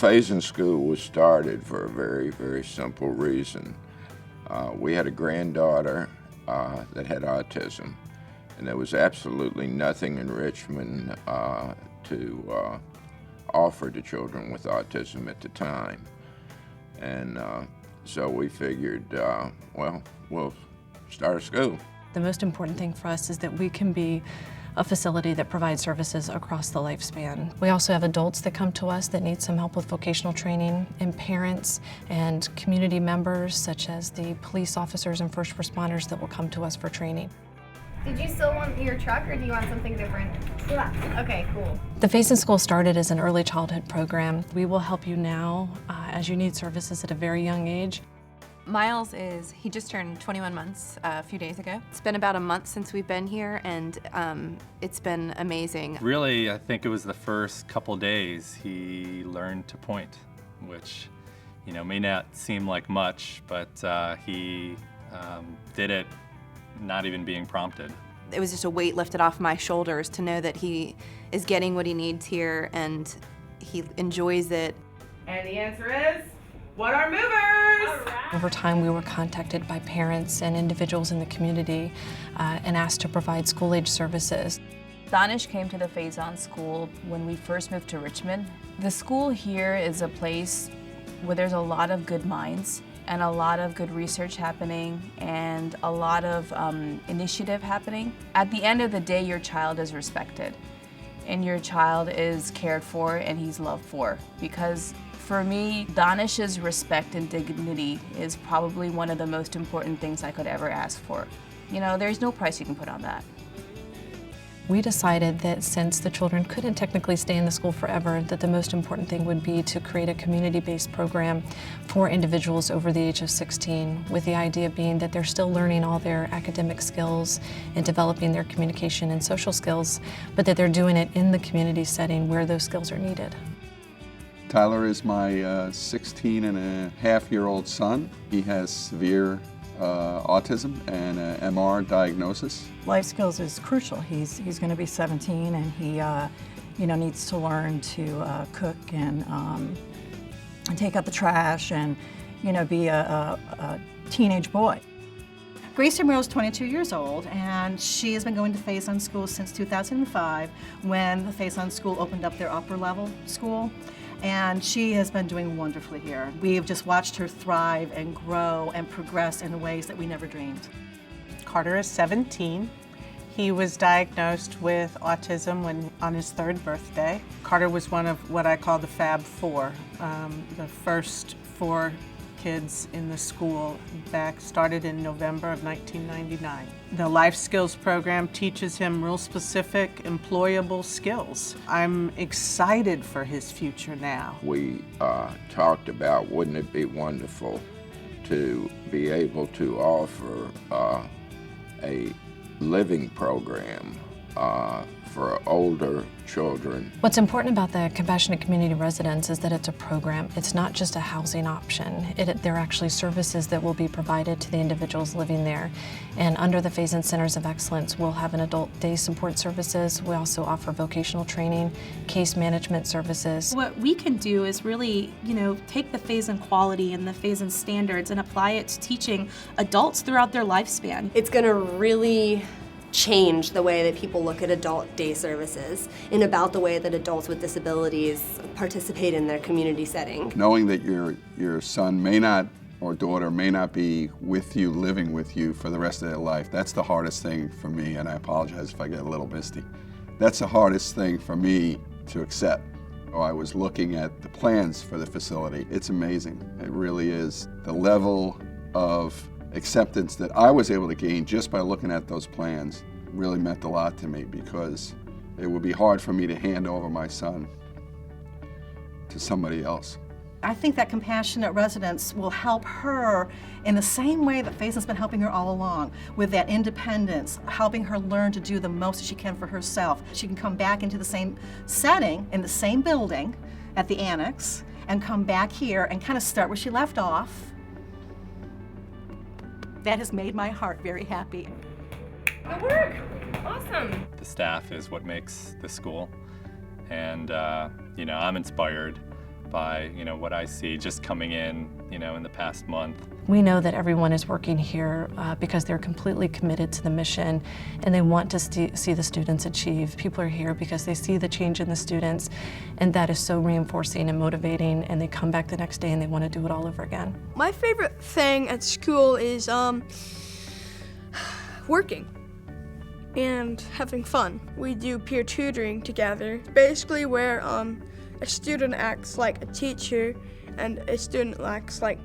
Faison School was started for a very, very simple reason. We had a granddaughter that had autism, and there was absolutely nothing in Richmond to offer to children with autism at the time. And so we figured, well, we'll start a school. The most important thing for us is that we can be a facility that provides services across the lifespan. We also have adults that come to us that need some help with vocational training, and parents and community members such as the police officers and first responders that will come to us for training. Did you still want your truck, or do you want something different? Truck. Okay, cool. The Faison School started as an early childhood program. We will help you now as you need services at a very young age. Miles he just turned 21 months a few days ago. It's been about a month since we've been here, and it's been amazing. Really, I think it was the first couple days he learned to point, which, you know, may not seem like much, but he did it not even being prompted. It was just a weight lifted off my shoulders to know that he is getting what he needs here and he enjoys it. And the answer is, what are movers? Over time, we were contacted by parents and individuals in the community and asked to provide school-age services. Danish came to the Faison School when we first moved to Richmond. The school here is a place where there's a lot of good minds and a lot of good research happening and a lot of initiative happening. At the end of the day, your child is respected and your child is cared for and he's loved for, because for me, Danish's respect and dignity is probably one of the most important things I could ever ask for. You know, there's no price you can put on that. We decided that since the children couldn't technically stay in the school forever, that the most important thing would be to create a community-based program for individuals over the age of 16, with the idea being that they're still learning all their academic skills and developing their communication and social skills, but that they're doing it in the community setting where those skills are needed. Tyler is my 16-and-a-half-year-old son. He has severe autism and an MR diagnosis. Life skills is crucial. He's going to be 17, and he needs to learn to cook and take out the trash and be a teenage boy. Grace Monroe is 22 years old, and she has been going to Faison School since 2005, when the Faison School opened up their upper level school. And she has been doing wonderfully here. We've just watched her thrive and grow and progress in ways that we never dreamed. Carter is 17. He was diagnosed with autism on his 3rd birthday. Carter was one of what I call the Fab Four, the first 4 kids in the school started in November of 1999. The Life Skills program teaches him real specific, employable skills. I'm excited for his future now. We talked about, wouldn't it be wonderful to be able to offer a living program for older children. What's important about the Compassionate Community Residence is that it's a program. It's not just a housing option. They're actually services that will be provided to the individuals living there. And under the Faison Centers of Excellence, we'll have an adult day support services. We also offer vocational training, case management services. What we can do is really, take the Faison quality and the Faison standards and apply it to teaching adults throughout their lifespan. It's going to really change the way that people look at adult day services and about the way that adults with disabilities participate in their community setting. Knowing that your son or daughter may not be with you, living with you for the rest of their life, that's the hardest thing for me, and I apologize if I get a little misty. That's the hardest thing for me to accept. I was looking at the plans for the facility. It's amazing. It really is. The level of acceptance that I was able to gain just by looking at those plans really meant a lot to me, because it would be hard for me to hand over my son to somebody else. I think that Compassionate Residence will help her in the same way that Faison's been helping her all along, with that independence, helping her learn to do the most that she can for herself. She can come back into the same setting, in the same building, at the annex, and come back here and kind of start where she left off. That has made my heart very happy. Good work. Awesome. The staff is what makes the school, and I'm inspired by, what I see just coming in, in the past month. We know that everyone is working here because they're completely committed to the mission and they want to see the students achieve. People are here because they see the change in the students, and that is so reinforcing and motivating, and they come back the next day and they want to do it all over again. My favorite thing at school is working and having fun. We do peer tutoring together, basically where a student acts like a teacher and a student acts like,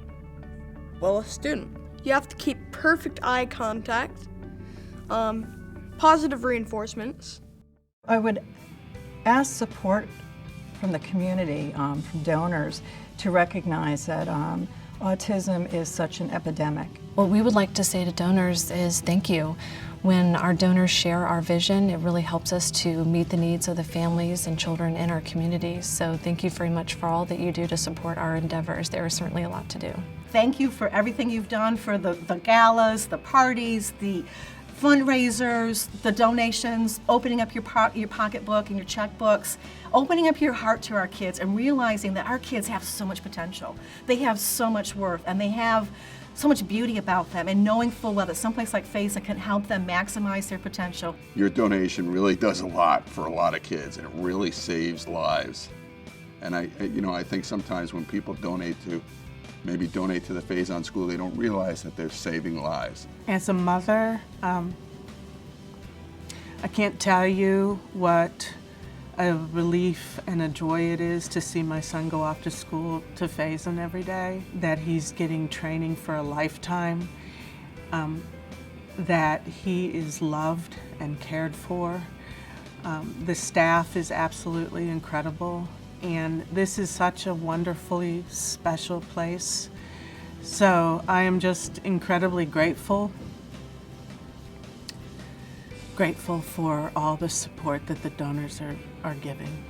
well, a student. You have to keep perfect eye contact, positive reinforcements. I would ask support from the community, from donors, to recognize that autism is such an epidemic. What we would like to say to donors is thank you. When our donors share our vision, it really helps us to meet the needs of the families and children in our communities. So thank you very much for all that you do to support our endeavors. There is certainly a lot to do. Thank you for everything you've done for the galas, the parties, the fundraisers, the donations, opening up your pocketbook and your checkbooks, opening up your heart to our kids and realizing that our kids have so much potential. They have so much worth and they have so much beauty about them, and knowing full well that someplace like Faison can help them maximize their potential. Your donation really does a lot for a lot of kids, and it really saves lives. And I think sometimes when people donate to the Faison School, they don't realize that they're saving lives. As a mother, I can't tell you what a relief and a joy it is to see my son go off to school to Faison every day, that he's getting training for a lifetime, that he is loved and cared for. The staff is absolutely incredible, and this is such a wonderfully special place. So I am just incredibly grateful for all the support that the donors are giving.